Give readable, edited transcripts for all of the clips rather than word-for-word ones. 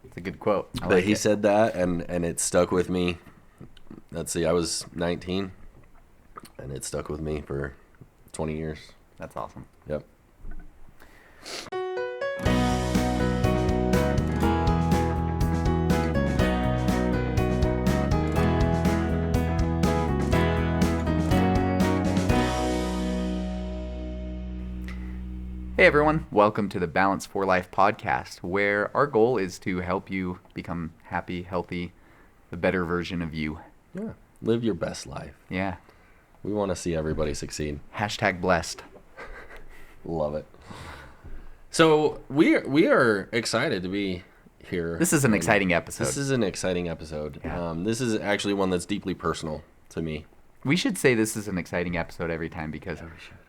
It's a good quote. But he said that, and it stuck with me. Let's see, I was 19, and it stuck with me for 20 years. That's awesome. Yep. Hey everyone, welcome to the Balance for Life podcast, where our goal is to help you become happy, healthy, the better version of you. Yeah. Live your best life. Yeah. We want to see everybody succeed. Hashtag blessed. Love it. So we are excited to be here. This is an exciting episode. This is an exciting episode. Yeah. This is actually one that's deeply personal to me. We should say this is an exciting episode every time because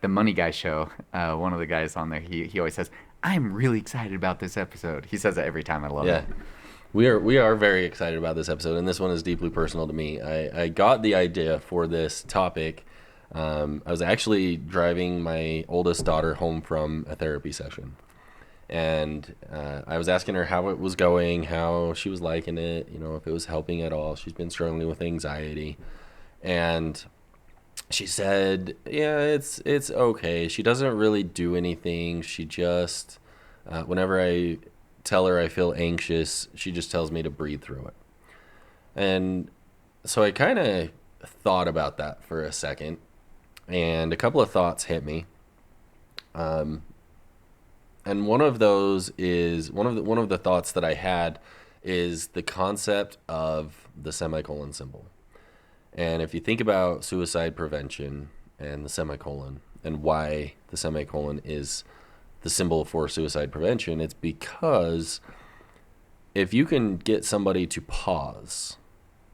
the Money Guy show, one of the guys on there, he always says, I'm really excited about this episode. He says it every time. I love it. We are very excited about this episode, and this one is deeply personal to me. I got the idea for this topic. I was actually driving my oldest daughter home from a therapy session, and I was asking her how it was going, how she was liking it, if it was helping at all. She's been struggling with anxiety. And she said, yeah, it's okay. She doesn't really do anything. She just, whenever I tell her I feel anxious, she just tells me to breathe through it. And so I kind of thought about that for a second, and a couple of thoughts hit me. And one of those is, one of the thoughts that I had is the concept of the semicolon symbol. And if you think about suicide prevention and the semicolon and why the semicolon is the symbol for suicide prevention, it's because if you can get somebody to pause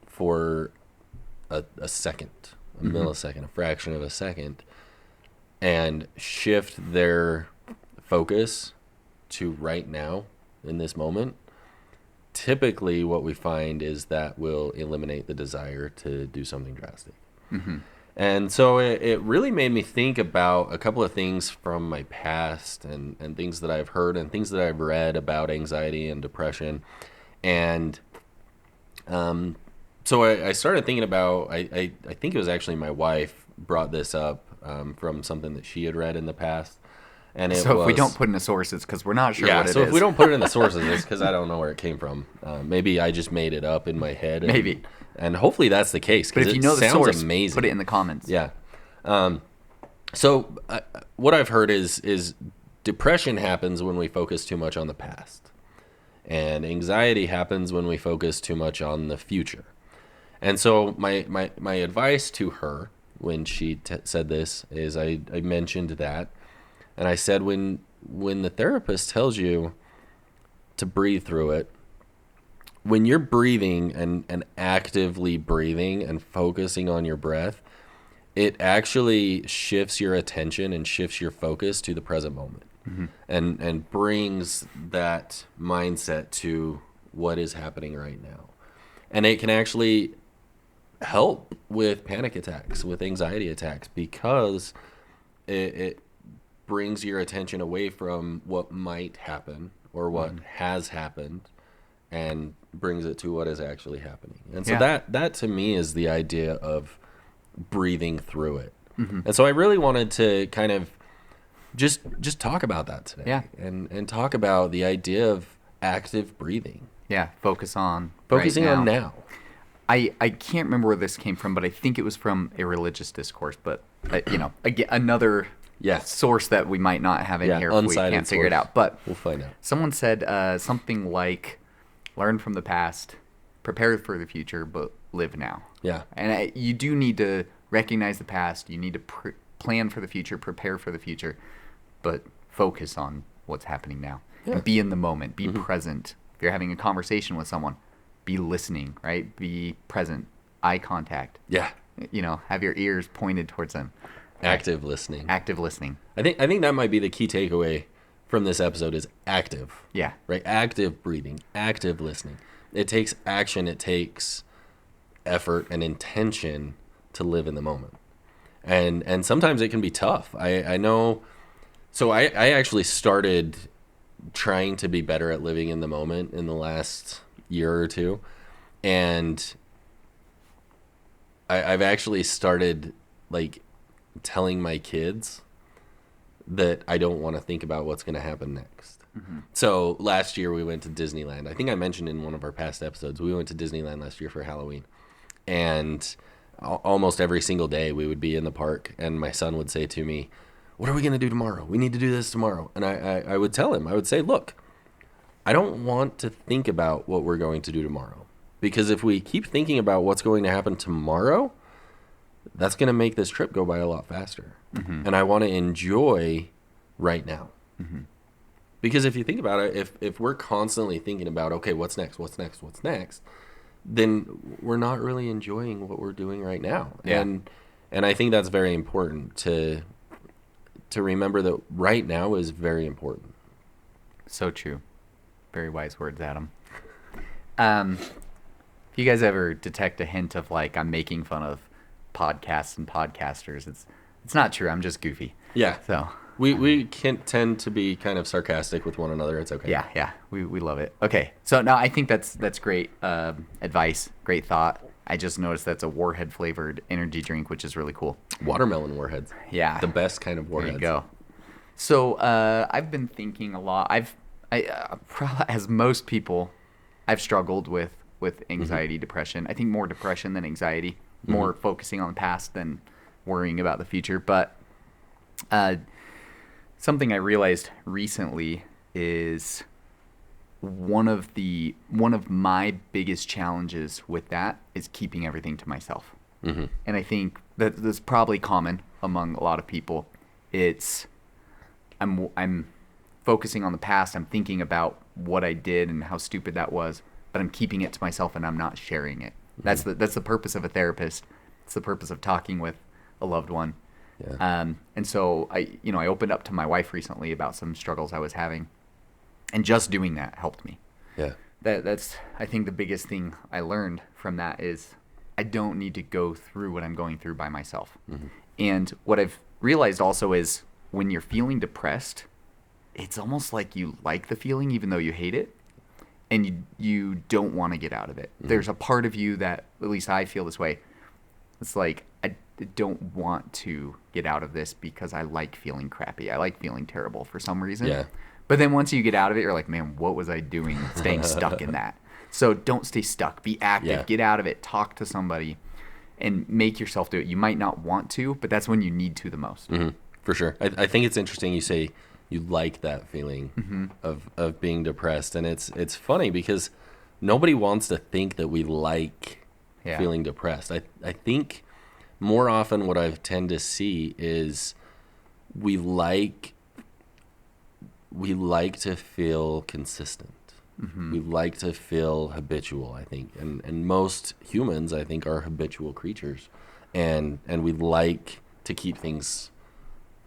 for a second, a millisecond, a fraction of a second, and shift their focus to right now in this moment, typically what we find is that will eliminate the desire to do something drastic. Mm-hmm. And so it really made me think about a couple of things from my past and things that I've heard and things that I've read about anxiety and depression. And so I started thinking about, I think it was actually my wife brought this up from something that she had read in the past. And if we don't put in the sources because we're not sure what it is. So if we don't put it in the sources, it's because I don't know where it came from. Maybe I just made it up in my head. Maybe. And hopefully that's the case. But if you know the source, amazing. Put it in the comments. Yeah. So what I've heard is depression happens when we focus too much on the past. And anxiety happens when we focus too much on the future. And so my advice to her when she said this is I mentioned that. And I said, when the therapist tells you to breathe through it, when you're breathing and actively breathing and focusing on your breath, it actually shifts your attention and shifts your focus to the present moment, and brings that mindset to what is happening right now. And it can actually help with panic attacks, with anxiety attacks, because it brings your attention away from what might happen or what has happened and brings it to what is actually happening. And so that to me is the idea of breathing through it. And so I really wanted to kind of just talk about that today. Yeah. And talk about the idea of active breathing. Yeah, focusing on now. I can't remember where this came from, but I think it was from a religious discourse. But, again, another source that we might not have in here if we can't figure it out. But we'll find out. Someone said something like, learn from the past, prepare for the future, but live now. Yeah. And you do need to recognize the past. You need to plan for the future, prepare for the future, but focus on what's happening now. Yeah. And be in the moment. Be present. If you're having a conversation with someone, be listening, right? Be present. Eye contact. Yeah. Have your ears pointed towards them. Active listening. Active listening. I think that might be the key takeaway from this episode is active. Yeah. Right? Active breathing, active listening. It takes action, it takes effort and intention to live in the moment. And sometimes it can be tough. I know. So I actually started trying to be better at living in the moment in the last year or two. And I've actually started like telling my kids that I don't want to think about what's going to happen next. So last year we went to Disneyland. I think I mentioned in one of our past episodes, we went to Disneyland last year for Halloween. And almost every single day we would be in the park and my son would say to me, what are we going to do tomorrow? We need to do this tomorrow. And I would tell him, I would say, look, I don't want to think about what we're going to do tomorrow. Because if we keep thinking about what's going to happen tomorrow, that's going to make this trip go by a lot faster. And I want to enjoy right now. Because if you think about it, if we're constantly thinking about, okay, what's next, then we're not really enjoying what we're doing right now. Yeah. And I think that's very important to remember that right now is very important. So true. Very wise words, Adam. If you guys ever detect a hint of like I'm making fun of podcasts and podcasters, it's not true. I'm just goofy. Yeah. So we can tend to be kind of sarcastic with one another. It's okay. yeah, we love it. Okay, so no, I think that's great advice, great thought. I just noticed that's a Warhead flavored energy drink, which is really cool. Watermelon Warheads. Yeah, The best kind of Warheads. there you go. So I've been thinking a lot. Probably, as most people, I've struggled with anxiety, depression. I think more depression than anxiety, more focusing on the past than worrying about the future. But something I realized recently is one of my biggest challenges with that is keeping everything to myself. And I think that's probably common among a lot of people. I'm focusing on the past. I'm thinking about what I did and how stupid that was, but I'm keeping it to myself and I'm not sharing it. That's the purpose of a therapist. It's the purpose of talking with a loved one. Yeah. And so I opened up to my wife recently about some struggles I was having, and just doing that helped me. Yeah. That's I think the biggest thing I learned from that is I don't need to go through what I'm going through by myself. And what I've realized also is when you're feeling depressed, it's almost like you like the feeling even though you hate it, and you don't want to get out of it. There's a part of you that, at least I feel this way, it's like I don't want to get out of this because I like feeling crappy. I like feeling terrible for some reason. Yeah. But then once you get out of it, you're like, man, what was I doing staying stuck in that? So don't stay stuck. Be active. Yeah. Get out of it. Talk to somebody and make yourself do it. You might not want to, but that's when you need to the most. For sure. I think it's interesting you say you like that feeling of being depressed. And it's funny because nobody wants to think that we like feeling depressed. I think more often what I tend to see is we like to feel consistent. We like to feel habitual, I think. And most humans, I think, are habitual creatures. And we like to keep things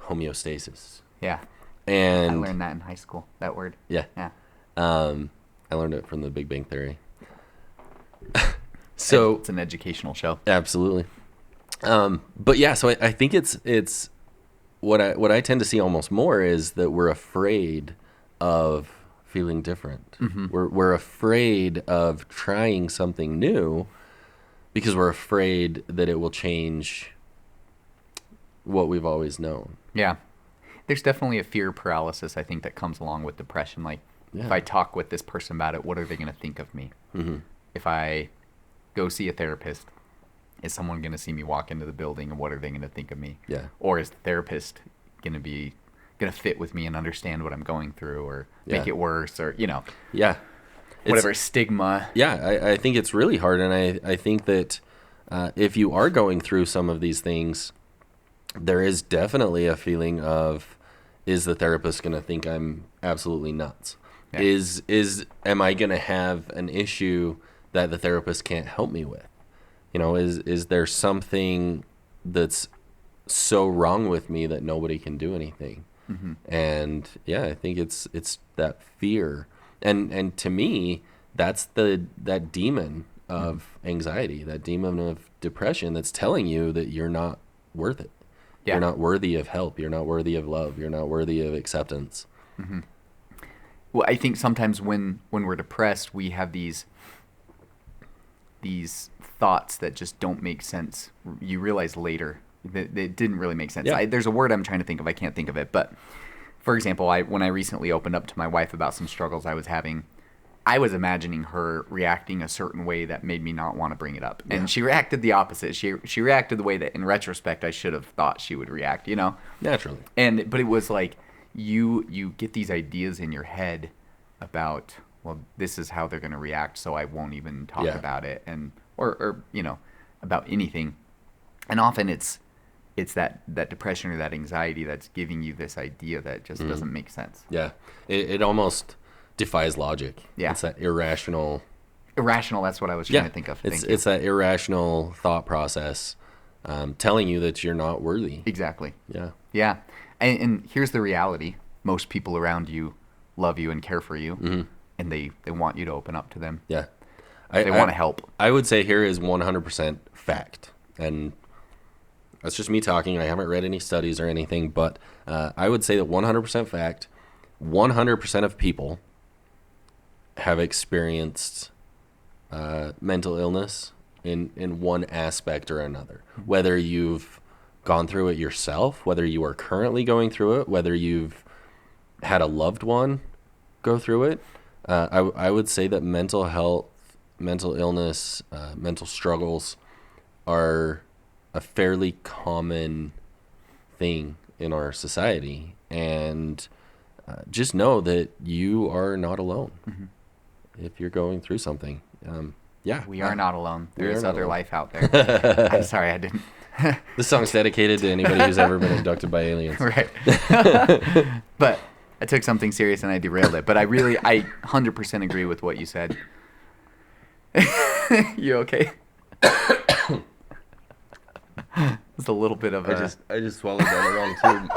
homeostasis. Yeah. And I learned that in high school, that word. Yeah. Yeah. I learned it from the Big Bang Theory. So it's an educational show. Absolutely. But yeah, so I think it's what I tend to see almost more is that we're afraid of feeling different. We're afraid of trying something new because we're afraid that it will change what we've always known. Yeah. There's definitely a fear paralysis, I think, that comes along with depression. Like, if I talk with this person about it, what are they going to think of me? If I go see a therapist, is someone going to see me walk into the building, and what are they going to think of me? Yeah. Or is the therapist going to fit with me and understand what I'm going through, or make it worse, or Yeah. whatever stigma. Yeah, I think it's really hard, and I think that if you are going through some of these things, there is definitely a feeling of, is the therapist going to think I'm absolutely nuts? Yeah. Am I going to have an issue that the therapist can't help me with? Is there something that's so wrong with me that nobody can do anything? And yeah, I think it's that fear, and to me, that's that demon of anxiety, that demon of depression that's telling you that you're not worth it. Yeah. You're not worthy of help. You're not worthy of love. You're not worthy of acceptance. well, I think sometimes when we're depressed, we have these thoughts that just don't make sense. You realize later that it didn't really make sense. Yeah. There's a word I'm trying to think of. I can't think of it. But for example, when I recently opened up to my wife about some struggles I was having, I was imagining her reacting a certain way that made me not want to bring it up. And she reacted the opposite. She reacted the way that in retrospect I should have thought she would react, you know? Naturally. But it was like you get these ideas in your head about, well, this is how they're going to react, so I won't even talk about it, and or you know, about anything. And often it's that depression or that anxiety that's giving you this idea that just doesn't make sense. Yeah. It almost defies logic. Yeah. It's that irrational. Irrational, that's what I was trying to think of. It's that irrational thought process telling you that you're not worthy. Exactly. Yeah. Yeah. And here's the reality. Most people around you love you and care for you, and they want you to open up to them. Yeah. They want to help. I would say here is 100% fact. And that's just me talking. I haven't read any studies or anything, but I would say that 100% fact, 100% of people have experienced mental illness in one aspect or another. Whether you've gone through it yourself, whether you are currently going through it, whether you've had a loved one go through it, I would say that mental health, mental illness, mental struggles are a fairly common thing in our society. And just know that you are not alone if you're going through something. We are not alone. We are There's not other alone. life out there. I'm sorry, I didn't. This song's dedicated to anybody who's ever been abducted by aliens. Right. But I took something serious and I derailed it. But I 100% agree with what you said. You okay? It's a little bit of a... I just swallowed down the wrong tube.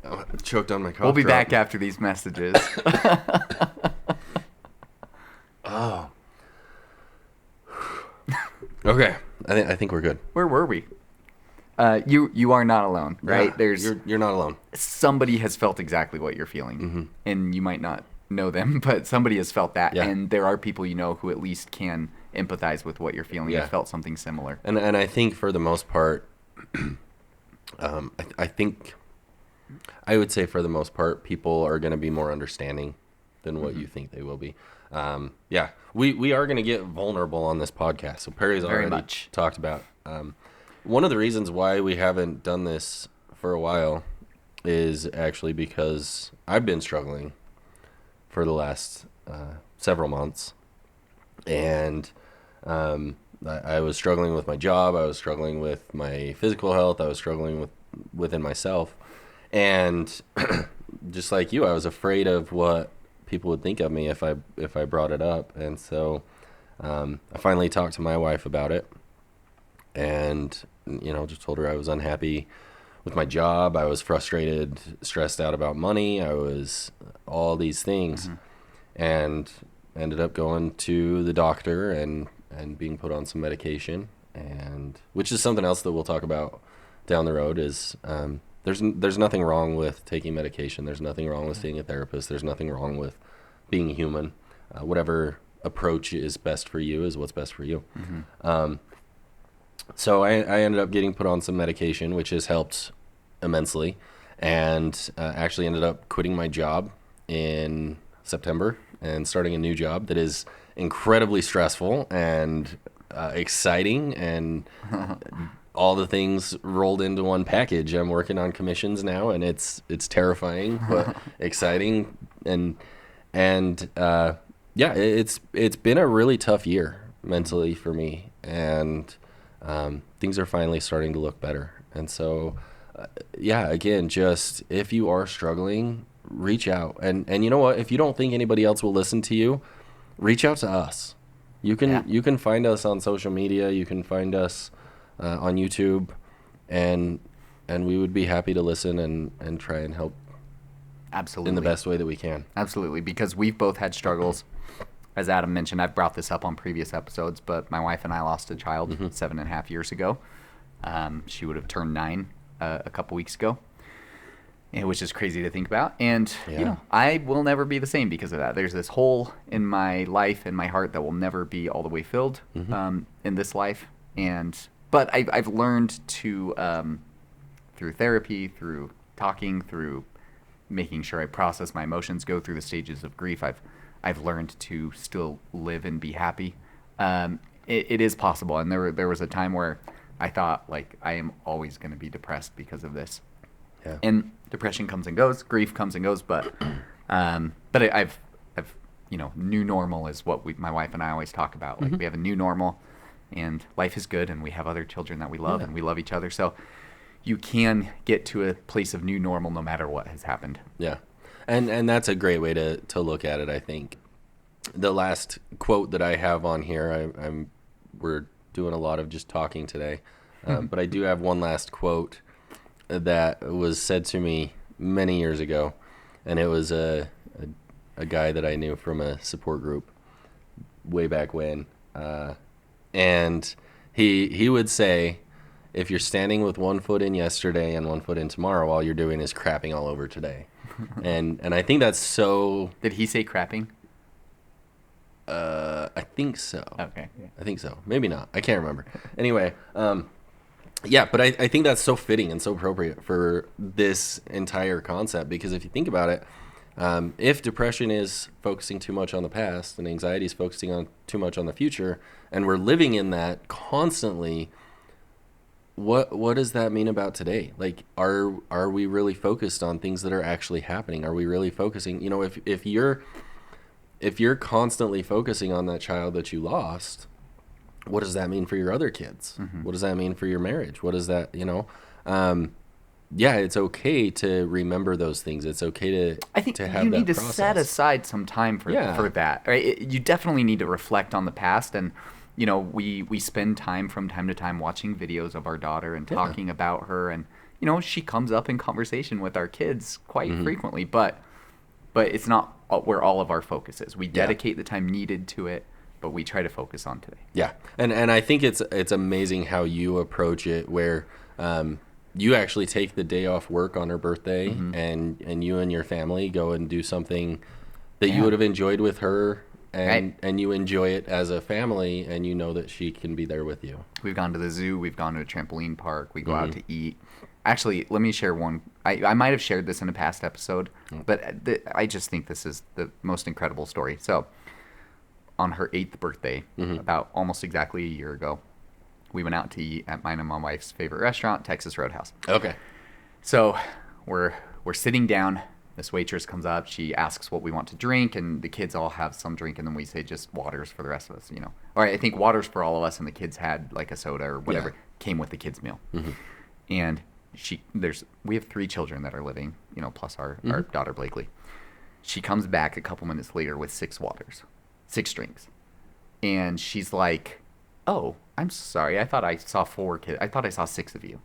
I choked on my cough We'll be drop. back after these messages. Oh. Okay. I think we're good. Where were we? You are not alone, right? Yeah, you're not alone. Somebody has felt exactly what you're feeling, and you might not know them, but somebody has felt that, Yeah. and there are people you know who at least can empathize with what you're feeling. Yeah. Have felt something similar. And I think for the most part, I would say for the most part, people are going to be more understanding than what you think they will be. Yeah, we are going to get vulnerable on this podcast. So Perry's Very already much. talked about. One of the reasons why we haven't done this for a while is actually because I've been struggling for the last several months. And I was struggling with my job. I was struggling with my physical health. I was struggling within myself. And just like you, I was afraid of what people would think of me if I brought it up. And so I finally talked to my wife about it, and just told her I was unhappy with my job. I was frustrated, stressed out about money. I was all these things, and ended up going to the doctor and being put on some medication, and which is something else that we'll talk about down the road. Is there's nothing wrong with taking medication. There's nothing wrong with seeing a therapist. There's nothing wrong with being human. Whatever approach is best for you is what's best for you. So I ended up getting put on some medication, which has helped immensely, and actually ended up quitting my job in September and starting a new job that is incredibly stressful and exciting, and all the things rolled into one package. I'm working on commissions now, and it's terrifying but exciting, and yeah, it's been a really tough year mentally for me, and things are finally starting to look better. And so yeah, again, just if you are struggling, reach out, and you know what, if you don't think anybody else will listen to you, reach out to us. You can find us on social media. You can find us on YouTube, and we would be happy to listen and try and help Absolutely. in the best way that we can. Absolutely, because we've both had struggles. As Adam mentioned, I've brought this up on previous episodes, but my wife and I lost a child 7.5 years ago. She would have turned 9 a couple weeks ago. which is crazy to think about. And, Yeah. I will never be the same because of that. There's this hole in my life and my heart that will never be all the way filled in this life. But I've learned to, through therapy, through talking, through making sure I process my emotions, go through the stages of grief, I've learned to still live and be happy. It is possible. And there was a time where I thought, like, I am always going to be depressed because of this. Yeah. And depression comes and goes, grief comes and goes, but I've new normal is what my wife and I always talk about. Like we have a new normal, and life is good, and we have other children that we love, and we love each other. So you can get to a place of new normal no matter what has happened. Yeah. And that's a great way to look at it, I think. The last quote that I have on here, we're doing a lot of just talking today, but I do have one last quote that was said to me many years ago, and it was a guy that I knew from a support group way back when, and he would say, if you're standing with one foot in yesterday and one foot in tomorrow, all you're doing is crapping all over today. and I think that's so. Did he say crapping? I think so. Okay. Yeah. I think so. Maybe not. I can't remember. Anyway, yeah, but I think that's so fitting and so appropriate for this entire concept, because if you think about it, if depression is focusing too much on the past and anxiety is focusing on too much on the future, and we're living in that constantly, what does that mean about today? Like, are we really focused on things that are actually happening? Are we really focusing? You know, if you're constantly focusing on that child that you lost, what does that mean for your other kids? Mm-hmm. What does that mean for your marriage? What does that, yeah, it's okay to remember those things. It's okay to I think to have you that need to process. set aside some time for that. Right? You definitely need to reflect on the past, and we spend time from time to time watching videos of our daughter and talking about her, and she comes up in conversation with our kids quite frequently, but it's not where all of our focus is. We dedicate the time needed to it, but we try to focus on today. Yeah, and I think it's amazing how you approach it, where you actually take the day off work on her birthday, and you and your family go and do something that you would have enjoyed with her, and you enjoy it as a family, and you know that she can be there with you. We've gone to the zoo. We've gone to a trampoline park. We go out to eat. Actually, let me share one. I might have shared this in a past episode, but I just think this is the most incredible story. So, on her 8th birthday, about almost exactly a year ago, we went out to eat at mine and my wife's favorite restaurant, Texas Roadhouse. Okay. So we're sitting down. This waitress comes up. She asks what we want to drink, and the kids all have some drink, and then we say just waters for the rest of us. Or I think waters for all of us, and the kids had like a soda or whatever came with the kids' meal. And we have 3 children that are living, plus our daughter Blakely. She comes back a couple minutes later with 6 waters, 6 drinks, and she's like, "Oh, I'm sorry. I thought I saw 4 kids. I thought I saw 6 of you."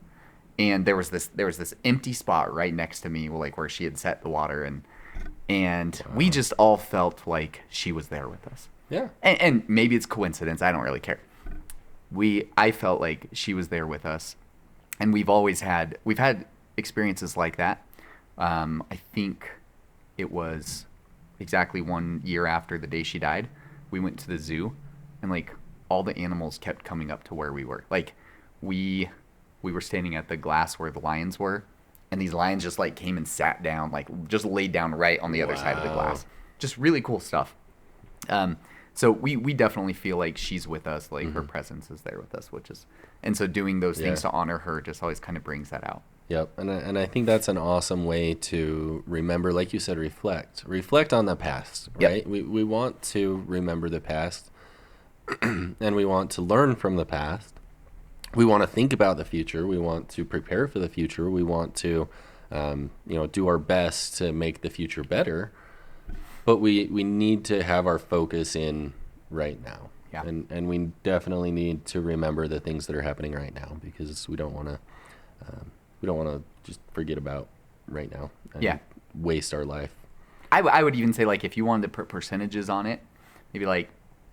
And there was this empty spot right next to me, like where she had set the water, and we just all felt like she was there with us. Yeah. And maybe it's coincidence. I don't really care. I felt like she was there with us, and we've had experiences like that. I think it was exactly 1 year after the day she died. We went to the zoo, and like all the animals kept coming up to where we were. Like we were standing at the glass where the lions were, and these lions just like came and sat down, like just laid down right on the other side of the glass. Just really cool stuff. So we definitely feel like she's with us, like her presence is there with us, and so doing those things to honor her just always kind of brings that out. Yep, and I think that's an awesome way to remember, like you said, reflect on the past, right? Yep. We want to remember the past, and we want to learn from the past. We want to think about the future. We want to prepare for the future. We want to, do our best to make the future better. But we need to have our focus in right now. Yeah. And we definitely need to remember the things that are happening right now, because we don't want to just forget about right now and waste our life. I would even say, like, if you wanted to put percentages on it, maybe like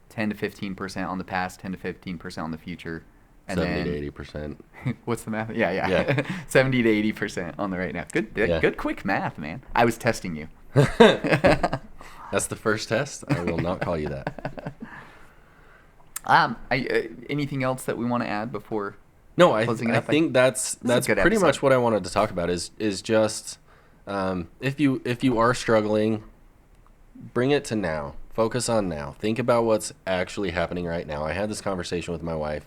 10 to 15% on the past, 10 to 15% on the future, And 70 then, to 80%. What's the math? Yeah. Yeah. 70 to 80% on the right now. Good, Yeah. good, quick math, man. I was testing you. That's the first test. I will not call you that. Anything else that we want to add before? No, I Closing it up? think that's This is a good pretty episode. much what I wanted to talk about is just if you are struggling, bring it to now. Focus on now. Think about what's actually happening right now. I had this conversation with my wife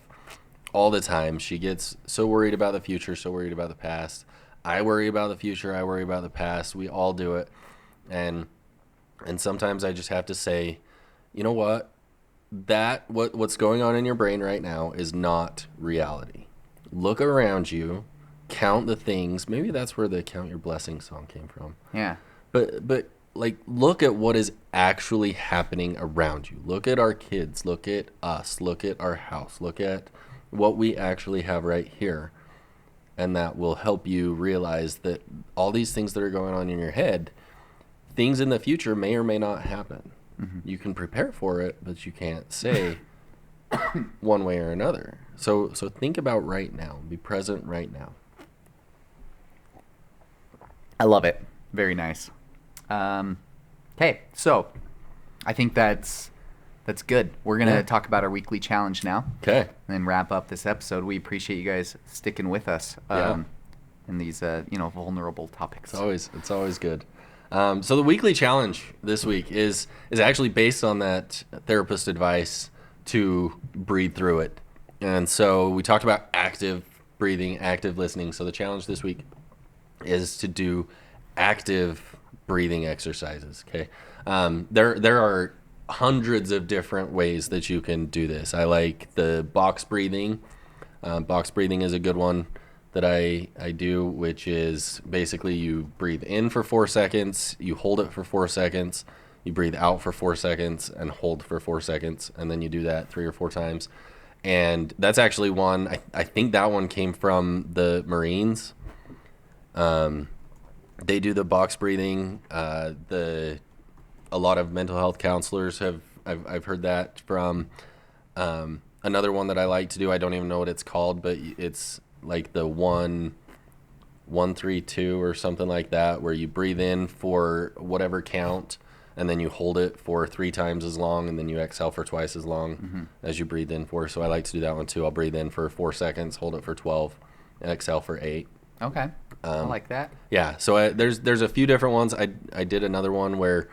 all the time. She gets so worried about the future, so worried about the past. I worry about the future, I worry about the past. We all do it. And sometimes I just have to say, you know what? What's going on in your brain right now is not reality. Look around you, count the things. Maybe that's where the Count Your Blessings song came from. Yeah. But like, look at what is actually happening around you. Look at our kids. Look at us. Look at our house. Look at what we actually have right here. And that will help you realize that all these things that are going on in your head, things in the future may or may not happen. Mm-hmm. You can prepare for it, but you can't say one way or another. So think about right now. Be present right now. I love it. Very nice. Okay, so I think that's good. We're gonna talk about our weekly challenge now. Okay. And then wrap up this episode. We appreciate you guys sticking with us in these vulnerable topics. It's always good. So the weekly challenge this week is actually based on that therapist advice to breathe through it. And so we talked about active breathing, active listening. So the challenge this week is to do active breathing exercises. Okay. There are hundreds of different ways that you can do this. I like the box breathing. Box breathing is a good one that I do, which is basically you breathe in for 4 seconds, you hold it for 4 seconds, you breathe out for 4 seconds and hold for 4 seconds, and then you do that 3 or 4 times. And that's actually one, I think that one came from the Marines. They do the box breathing. A lot of mental health counselors I've heard that from. Another one that I like to do, I don't even know what it's called, but it's like the 1-3-2 or something like that, where you breathe in for whatever count, and then you hold it for 3 times as long, and then you exhale for twice as long as you breathe in for. So I like to do that one too. I'll breathe in for 4 seconds, hold it for 12, and exhale for 8. Okay. I like that. Yeah. So there's a few different ones. I did another one where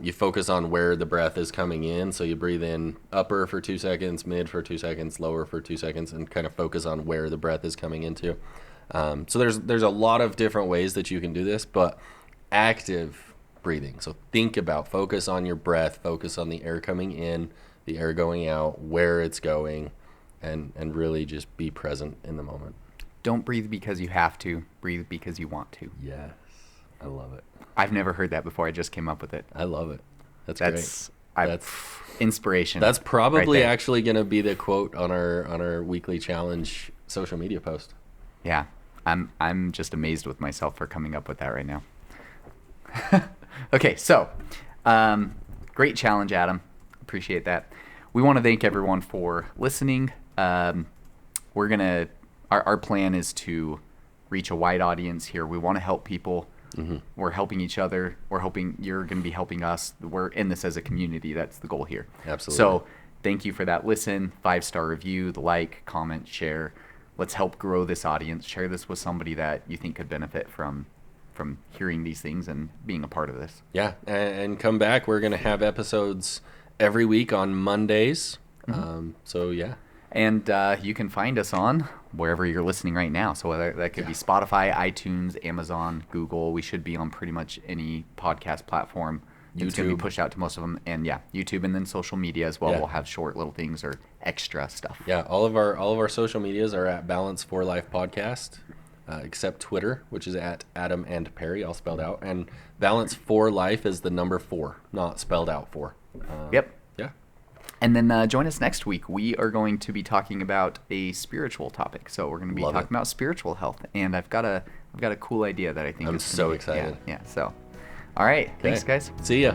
you focus on where the breath is coming in. So you breathe in upper for 2 seconds, mid for 2 seconds, lower for 2 seconds, and kind of focus on where the breath is coming into. So there's a lot of different ways that you can do this, but active breathing. So focus on your breath, focus on the air coming in, the air going out, where it's going, and really just be present in the moment. Don't breathe because you have to. Breathe because you want to. Yes. I love it. I've never heard that before. I just came up with it. I love it. That's great. That's inspiration. That's probably right actually going to be the quote on our weekly challenge social media post. Yeah. I'm just amazed with myself for coming up with that right now. Okay, so great challenge, Adam. Appreciate that. We want to thank everyone for listening. We're gonna. Our plan is to reach a wide audience here. We want to help people. Mm-hmm. We're helping each other. We're hoping you're going to be helping us. We're in this as a community. That's the goal here. Absolutely. So thank you for that listen, 5-star review, the like, comment, share. Let's help grow this audience. Share this with somebody that you think could benefit from hearing these things and being a part of this. Yeah, and come back. We're going to have episodes every week on Mondays. Mm-hmm. So yeah. And you can find us on wherever you're listening right now. So that could be Spotify, iTunes, Amazon, Google. We should be on pretty much any podcast platform. It's going to be pushed out to most of them. And yeah, YouTube, and then social media as well. Yeah. We'll have short little things or extra stuff. Yeah, all of our social medias are at Balance for Life Podcast, except Twitter, which is at Adam and Perry, all spelled out. And Balance for Life is the number 4, not spelled out 4. Yep. Yeah. And then join us next week. We are going to be talking about a spiritual topic. So we're going to be talking about spiritual health. And I've got a cool idea that I think I'm is so excited. Yeah. So, all right. Okay. Thanks, guys. See ya.